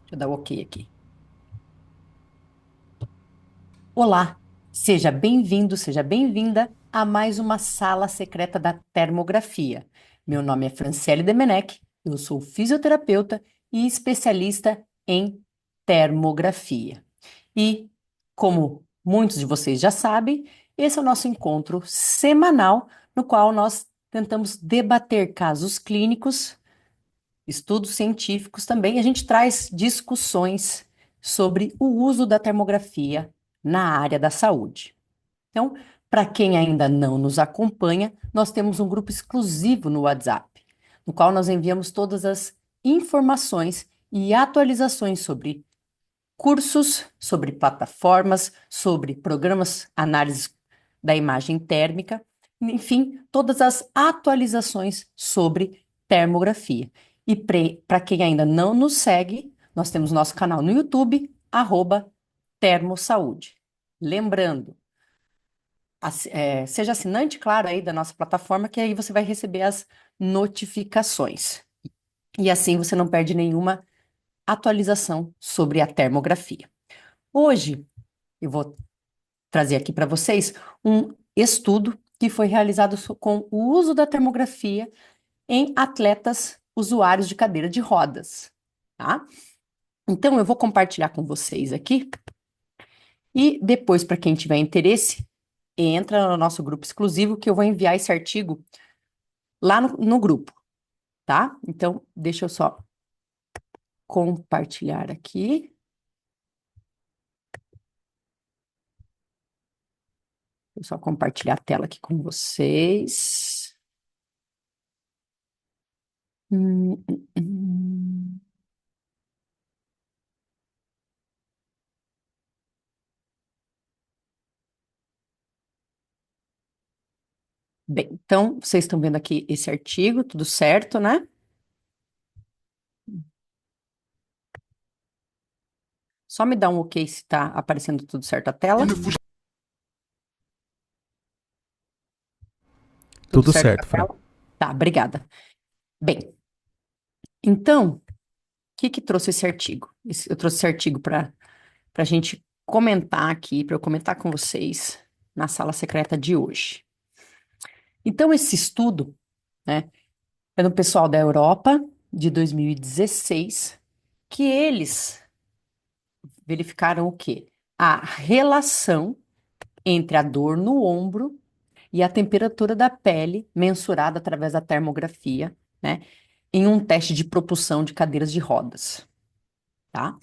Deixa eu dar o OK aqui. Olá, seja bem-vindo, seja bem-vinda a mais uma sala secreta da termografia. Meu nome é Franciele Demenech, eu sou fisioterapeuta e especialista em termografia. E, como muitos de vocês já sabem, esse é o nosso encontro semanal no qual nós tentamos debater casos clínicos, estudos científicos também. A gente traz discussões sobre o uso da termografia na área da saúde. Então, para quem ainda não nos acompanha, nós temos um grupo exclusivo no WhatsApp, no qual nós enviamos todas as informações e atualizações sobre cursos, sobre plataformas, sobre programas análise da imagem térmica, enfim, todas as atualizações sobre termografia. E para quem ainda não nos segue, nós temos nosso canal no YouTube, @termosaúde. Lembrando, seja assinante, claro, aí da nossa plataforma, que aí você vai receber as notificações. E assim você não perde nenhuma atualização sobre a termografia. Hoje, eu vou trazer aqui para vocês um estudo que foi realizado com o uso da termografia em atletas usuários de cadeira de rodas, tá? Então, eu vou compartilhar com vocês aqui e depois, para quem tiver interesse, entra no nosso grupo exclusivo que eu vou enviar esse artigo lá no grupo, tá? Então, deixa eu só compartilhar aqui. Vou só compartilhar a tela aqui com vocês. Hum, hum, hum. Bem, então, vocês estão vendo aqui esse artigo, tudo certo, né? Só me dá um OK se está aparecendo tudo certo a tela. Tudo Tudo certo a certo, Fran. tela? Tá, obrigada. Bem, então, o que que trouxe esse artigo? Eu trouxe esse artigo para a gente comentar aqui, para eu comentar com vocês na sala secreta de hoje. Então, esse estudo, né, é do pessoal da Europa, de 2016, que eles verificaram o quê? A relação entre a dor no ombro e a temperatura da pele mensurada através da termografia, né, em um teste de propulsão de cadeiras de rodas, tá?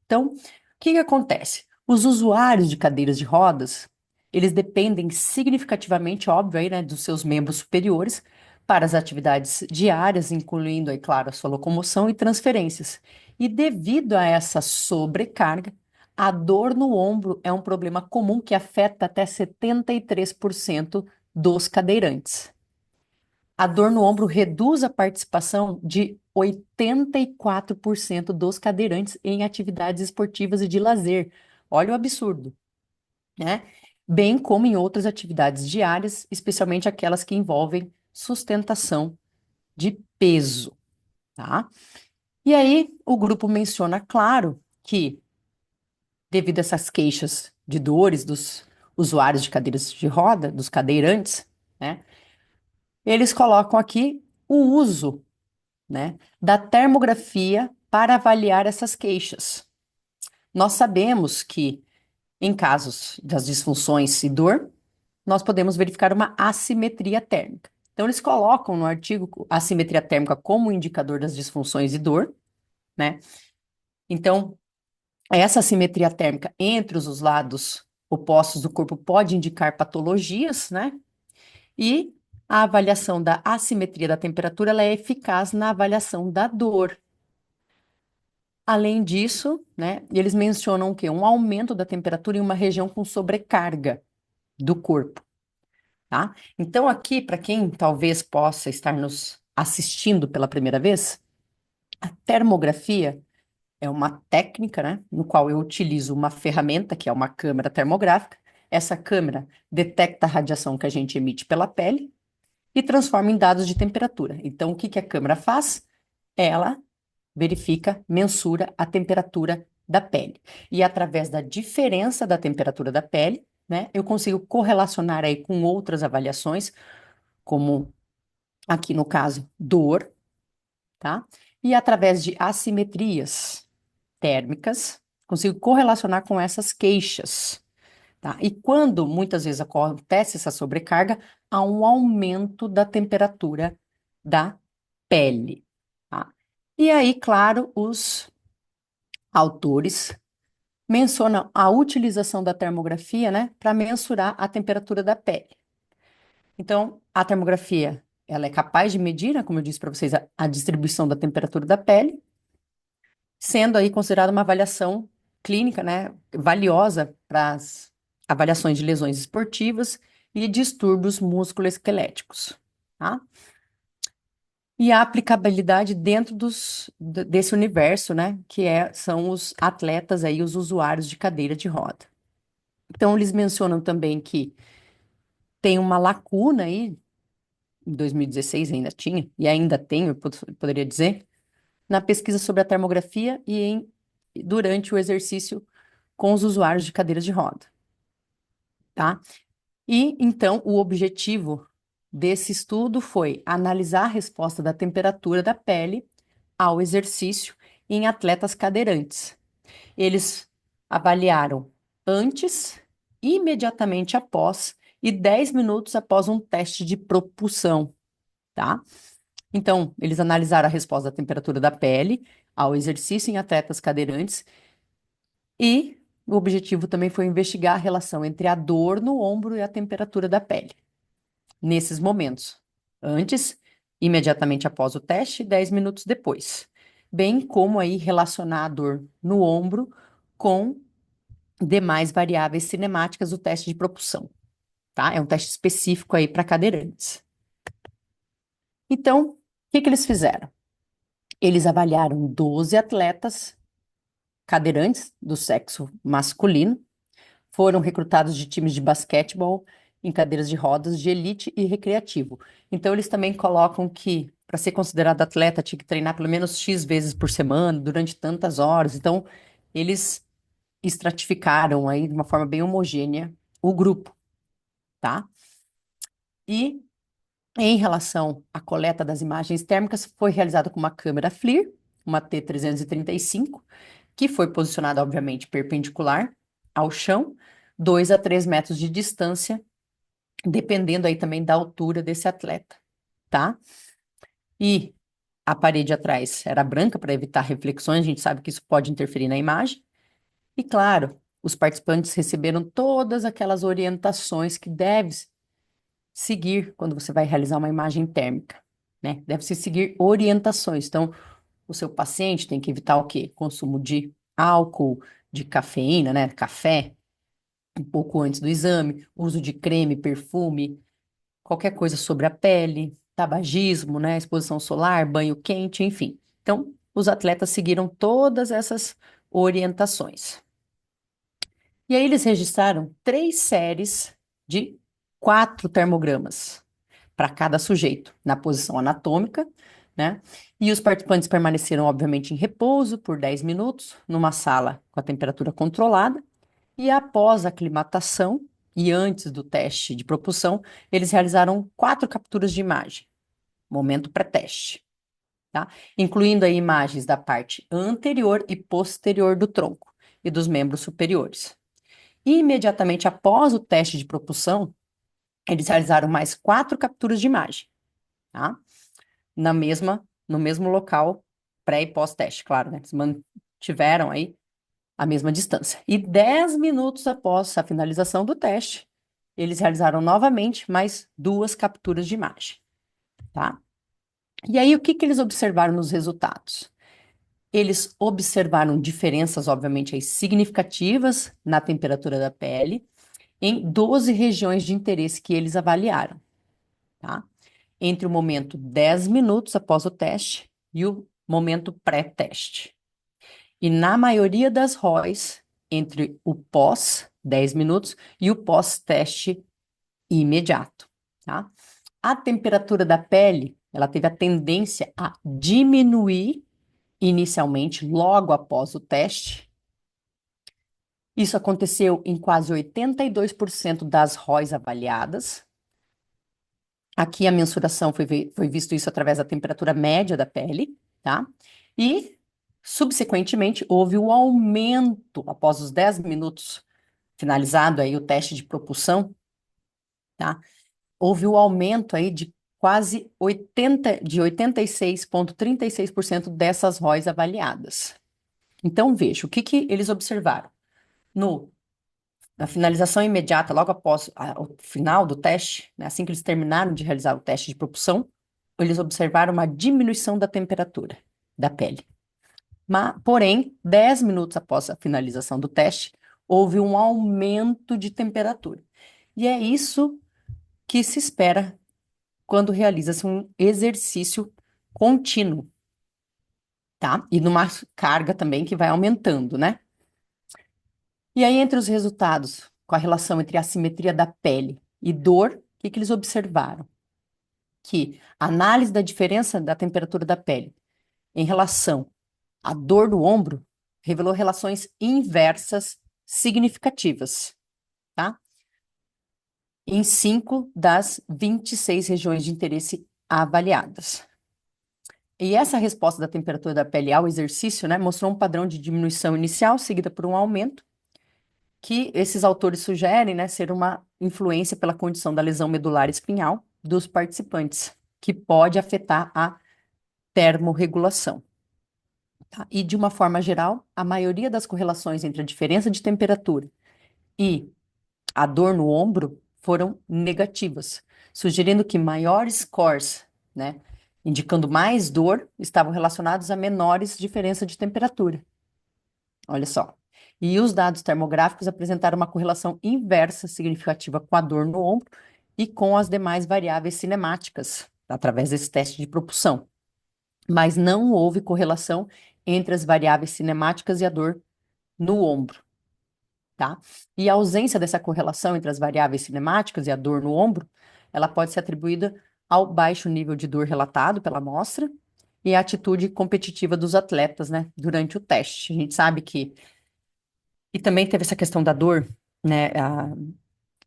Então, o que que acontece? Os usuários de cadeiras de rodas, eles dependem significativamente, óbvio, aí, né, dos seus membros superiores para as atividades diárias, incluindo, aí, claro, a sua locomoção e transferências. E devido a essa sobrecarga, a dor no ombro é um problema comum que afeta até 73% dos cadeirantes. A dor no ombro reduz a participação de 84% dos cadeirantes em atividades esportivas e de lazer. Olha o absurdo, né? Bem como em outras atividades diárias, especialmente aquelas que envolvem sustentação de peso, tá? E aí, o grupo menciona, claro, que devido a essas queixas de dores dos usuários de cadeiras de roda, dos cadeirantes, né? Eles colocam aqui o uso, né, da termografia para avaliar essas queixas. Nós sabemos que, em casos das disfunções e dor, nós podemos verificar uma assimetria térmica. Então, eles colocam no artigo a assimetria térmica como indicador das disfunções e dor, né? Então, essa assimetria térmica entre os lados opostos do corpo pode indicar patologias, né? E a avaliação da assimetria da temperatura ela é eficaz na avaliação da dor. Além disso, né, eles mencionam o quê? Um aumento da temperatura em uma região com sobrecarga do corpo, tá? Então, aqui, para quem talvez possa estar nos assistindo pela primeira vez, a termografia é uma técnica, né, no qual eu utilizo uma ferramenta, que é uma câmera termográfica. Essa câmera detecta a radiação que a gente emite pela pele e transforma em dados de temperatura. Então, o que que a câmera faz? Ela verifica, mensura a temperatura da pele. E através da diferença da temperatura da pele, né, eu consigo correlacionar aí com outras avaliações, como aqui no caso, dor, tá? E através de assimetrias térmicas, consigo correlacionar com essas queixas, tá? E quando muitas vezes acontece essa sobrecarga, há um aumento da temperatura da pele, tá? E aí, claro, os autores mencionam a utilização da termografia, né, para mensurar a temperatura da pele. Então, a termografia, ela é capaz de medir, né, como eu disse para vocês, a distribuição da temperatura da pele, sendo aí considerada uma avaliação clínica, né, valiosa para as avaliações de lesões esportivas e distúrbios musculoesqueléticos, tá? E a aplicabilidade dentro desse universo, né, são os atletas aí, os usuários de cadeira de roda. Então, eles mencionam também que tem uma lacuna aí, em 2016 ainda tinha, e ainda tem, poderia dizer, na pesquisa sobre a termografia durante o exercício com os usuários de cadeiras de roda, tá? E, então, o objetivo desse estudo foi analisar a resposta da temperatura da pele ao exercício em atletas cadeirantes. Eles avaliaram antes, imediatamente após e 10 minutos após um teste de propulsão, tá? Então, eles analisaram a resposta da temperatura da pele ao exercício em atletas cadeirantes e o objetivo também foi investigar a relação entre a dor no ombro e a temperatura da pele, nesses momentos, antes, imediatamente após o teste, 10 minutos depois, bem como aí relacionar a dor no ombro com demais variáveis cinemáticas do teste de propulsão, tá? É um teste específico aí para cadeirantes. Então, o que que eles fizeram? Eles avaliaram 12 atletas cadeirantes do sexo masculino, foram recrutados de times de basquetebol em cadeiras de rodas de elite e recreativo. Então, eles também colocam que, para ser considerado atleta, tinha que treinar pelo menos X vezes por semana, durante tantas horas. Então, eles estratificaram aí de uma forma bem homogênea o grupo, tá? E em relação à coleta das imagens térmicas, foi realizada com uma câmera FLIR, uma T335, que foi posicionada, obviamente, perpendicular ao chão, 2 a 3 metros de distância, dependendo aí também da altura desse atleta, tá? E a parede atrás era branca para evitar reflexões, a gente sabe que isso pode interferir na imagem. E claro, os participantes receberam todas aquelas orientações que deve seguir quando você vai realizar uma imagem térmica, né? Deve-se seguir orientações. Então, o seu paciente tem que evitar o quê? Consumo de álcool, de cafeína, né? Café, um pouco antes do exame, uso de creme, perfume, qualquer coisa sobre a pele, tabagismo, né? Exposição solar, banho quente, enfim. Então, os atletas seguiram todas essas orientações. E aí eles registraram 3 séries de 4 termogramas para cada sujeito, na posição anatômica, né? E os participantes permaneceram, obviamente, em repouso por 10 minutos, numa sala com a temperatura controlada, e após a aclimatação e antes do teste de propulsão, eles realizaram 4 capturas de imagem, momento pré-teste, tá? Incluindo aí imagens da parte anterior e posterior do tronco e dos membros superiores. E imediatamente após o teste de propulsão, eles realizaram mais 4 capturas de imagem, tá? No mesmo local, pré e pós-teste, claro, né? Eles mantiveram aí a mesma distância. E 10 minutos após a finalização do teste, eles realizaram novamente mais 2 capturas de imagem, tá? E aí, o que que eles observaram nos resultados? Eles observaram diferenças, obviamente, aí, significativas na temperatura da pele em 12 regiões de interesse que eles avaliaram, tá? Entre o momento 10 minutos após o teste e o momento pré-teste. E na maioria das ROIs, entre o pós 10 minutos e o pós-teste imediato, tá? A temperatura da pele, ela teve a tendência a diminuir inicialmente logo após o teste. Isso aconteceu em quase 82% das ROIs avaliadas. Aqui a mensuração foi visto isso através da temperatura média da pele, tá? E, subsequentemente, houve o aumento, após os 10 minutos, finalizado aí o teste de propulsão, tá? Houve o aumento aí de quase 86,36% dessas ROIs avaliadas. Então, veja, o que que eles observaram? No Na finalização imediata, logo após o final do teste, né, assim que eles terminaram de realizar o teste de propulsão, eles observaram uma diminuição da temperatura da pele. Porém, 10 minutos após a finalização do teste, houve um aumento de temperatura. E é isso que se espera quando realiza-se um exercício contínuo, tá? E numa carga também que vai aumentando, né? E aí, entre os resultados, com a relação entre a assimetria da pele e dor, o que que eles observaram? Que a análise da diferença da temperatura da pele em relação à dor do ombro revelou relações inversas significativas, tá? Em 5 das 26 regiões de interesse avaliadas. E essa resposta da temperatura da pele ao exercício, né, mostrou um padrão de diminuição inicial, seguida por um aumento, que esses autores sugerem, né, ser uma influência pela condição da lesão medular espinhal dos participantes, que pode afetar a termorregulação. Tá? E, de uma forma geral, a maioria das correlações entre a diferença de temperatura e a dor no ombro foram negativas, sugerindo que maiores scores, né, indicando mais dor, estavam relacionados a menores diferença de temperatura. Olha só. E os dados termográficos apresentaram uma correlação inversa significativa com a dor no ombro e com as demais variáveis cinemáticas, através desse teste de propulsão. Mas não houve correlação entre as variáveis cinemáticas e a dor no ombro, tá? E a ausência dessa correlação entre as variáveis cinemáticas e a dor no ombro, ela pode ser atribuída ao baixo nível de dor relatado pela amostra e à atitude competitiva dos atletas, né, durante o teste. A gente sabe que e também teve essa questão da dor, né?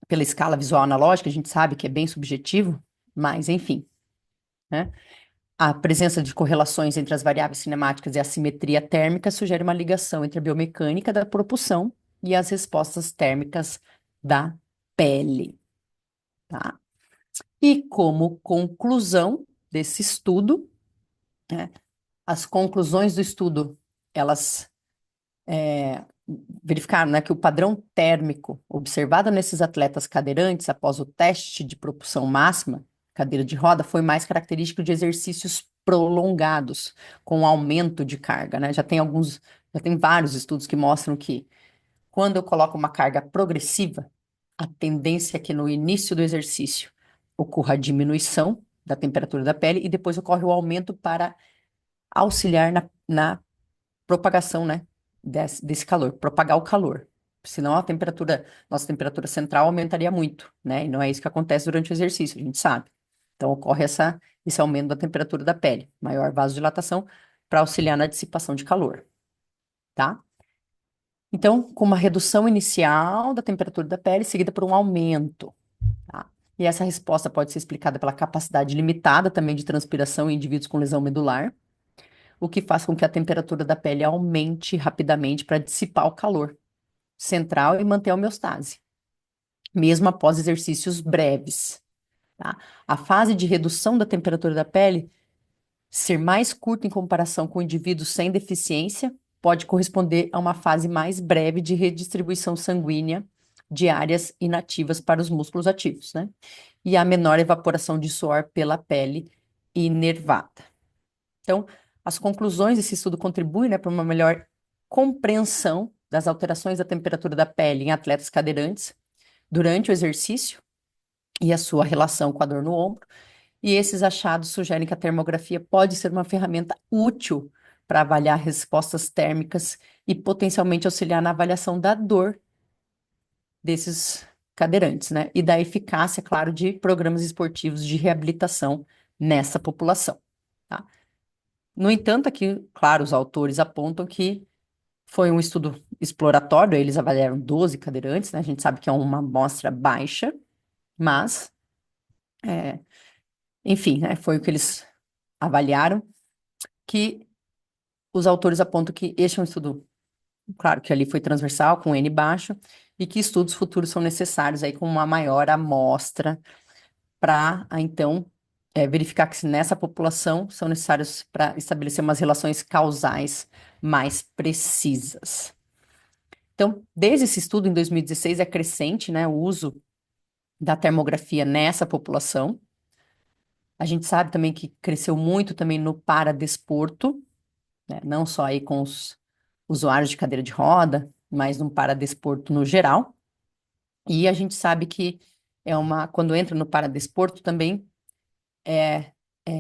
Pela escala visual analógica, a gente sabe que é bem subjetivo, mas enfim, né? A presença de correlações entre as variáveis cinemáticas e a simetria térmica sugere uma ligação entre a biomecânica da propulsão e as respostas térmicas da pele, tá? E como conclusão desse estudo, né, as conclusões do estudo, elas verificaram, né, que o padrão térmico observado nesses atletas cadeirantes após o teste de propulsão máxima, cadeira de roda, foi mais característico de exercícios prolongados, com aumento de carga, né? Já tem vários estudos que mostram que quando eu coloco uma carga progressiva, a tendência é que no início do exercício ocorra a diminuição da temperatura da pele e depois ocorre o aumento para auxiliar na propagação, né, desse calor, propagar o calor. Senão nossa temperatura central aumentaria muito, né? E não é isso que acontece durante o exercício, a gente sabe. Então ocorre esse aumento da temperatura da pele, maior vasodilatação para auxiliar na dissipação de calor, tá? Então, com uma redução inicial da temperatura da pele, seguida por um aumento, tá? E essa resposta pode ser explicada pela capacidade limitada também de transpiração em indivíduos com lesão medular, o que faz com que a temperatura da pele aumente rapidamente para dissipar o calor central e manter a homeostase, mesmo após exercícios breves, tá? A fase de redução da temperatura da pele ser mais curta em comparação com indivíduos sem deficiência pode corresponder a uma fase mais breve de redistribuição sanguínea de áreas inativas para os músculos ativos, né? E a menor evaporação de suor pela pele inervada. Então, as conclusões desse estudo contribuem, né, para uma melhor compreensão das alterações da temperatura da pele em atletas cadeirantes durante o exercício e a sua relação com a dor no ombro. E esses achados sugerem que a termografia pode ser uma ferramenta útil para avaliar respostas térmicas e potencialmente auxiliar na avaliação da dor desses cadeirantes, né? E da eficácia, claro, de programas esportivos de reabilitação nessa população, tá? No entanto, aqui, claro, os autores apontam que foi um estudo exploratório, eles avaliaram 12 cadeirantes, né? A gente sabe que é uma amostra baixa, mas, é, enfim, né? Foi o que eles avaliaram, que os autores apontam que este é um estudo, claro que ali foi transversal, com N baixo, e que estudos futuros são necessários aí com uma maior amostra para, então, verificar que se nessa população são necessários para estabelecer umas relações causais mais precisas. Então, desde esse estudo em 2016 é crescente, né, o uso da termografia nessa população. A gente sabe também que cresceu muito também no paradesporto, né, não só aí com os usuários de cadeira de roda, mas no paradesporto no geral. E a gente sabe que quando entra no paradesporto também é, é,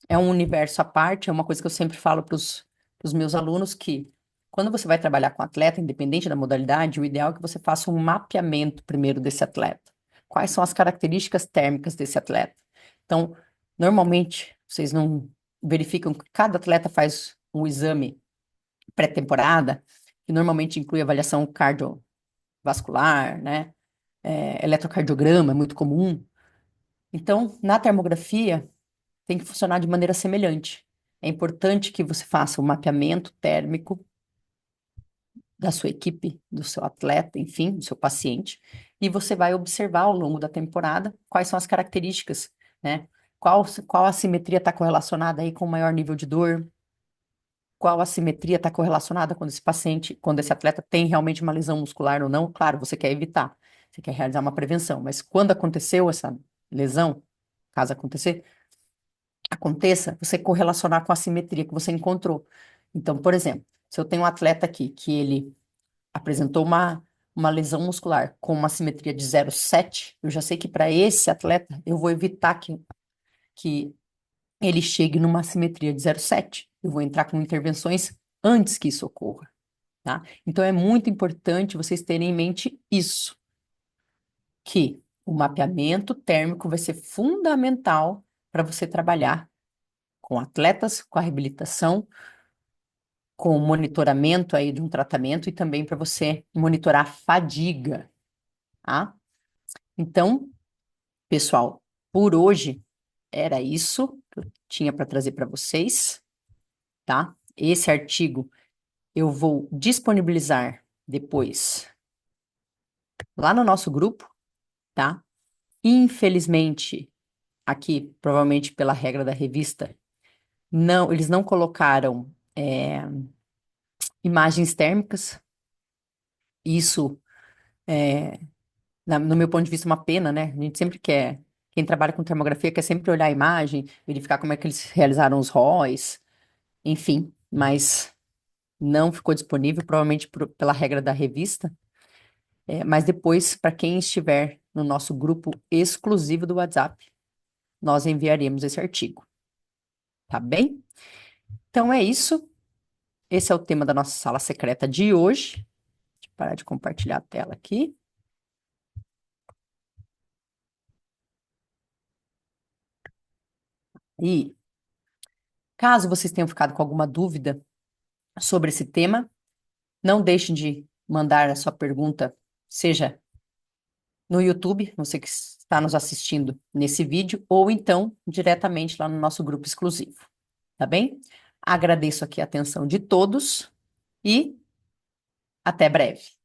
é um universo à parte, é uma coisa que eu sempre falo para os meus alunos que quando você vai trabalhar com atleta, independente da modalidade, o ideal é que você faça um mapeamento primeiro desse atleta. Quais são as características térmicas desse atleta? Então, normalmente, vocês não verificam que cada atleta faz um exame pré-temporada, que normalmente inclui avaliação cardiovascular, né? Eletrocardiograma é muito comum. Então, na termografia, tem que funcionar de maneira semelhante. É importante que você faça o mapeamento térmico da sua equipe, do seu atleta, enfim, do seu paciente, e você vai observar ao longo da temporada quais são as características, né? Qual assimetria está correlacionada aí com o maior nível de dor, qual assimetria está correlacionada quando esse paciente, quando esse atleta tem realmente uma lesão muscular ou não. Claro, você quer evitar, você quer realizar uma prevenção, mas quando aconteceu essa lesão, caso aconteça, você correlacionar com a simetria que você encontrou. Então, por exemplo, se eu tenho um atleta aqui que ele apresentou uma lesão muscular com uma simetria de 0,7, eu já sei que para esse atleta eu vou evitar que ele chegue numa simetria de 0,7. Eu vou entrar com intervenções antes que isso ocorra, tá? Então é muito importante vocês terem em mente isso, que o mapeamento térmico vai ser fundamental para você trabalhar com atletas, com a reabilitação, com o monitoramento aí de um tratamento e também para você monitorar a fadiga, tá? Então, pessoal, por hoje era isso que eu tinha para trazer para vocês, tá? Esse artigo eu vou disponibilizar depois lá no nosso grupo, tá? Infelizmente, aqui, provavelmente pela regra da revista, não, eles não colocaram imagens térmicas. Isso no meu ponto de vista, uma pena, né? A gente sempre quer, quem trabalha com termografia quer sempre olhar a imagem, verificar como é que eles realizaram os ROIs, enfim, mas não ficou disponível, provavelmente pela regra da revista. Mas depois, para quem estiver no nosso grupo exclusivo do WhatsApp, nós enviaremos esse artigo, tá bem? Então é isso. Esse é o tema da nossa sala secreta de hoje. Deixa eu parar de compartilhar a tela aqui. E caso vocês tenham ficado com alguma dúvida sobre esse tema, não deixe de mandar a sua pergunta, seja no YouTube, você que está nos assistindo nesse vídeo, ou então diretamente lá no nosso grupo exclusivo, tá bem? Agradeço aqui a atenção de todos e até breve.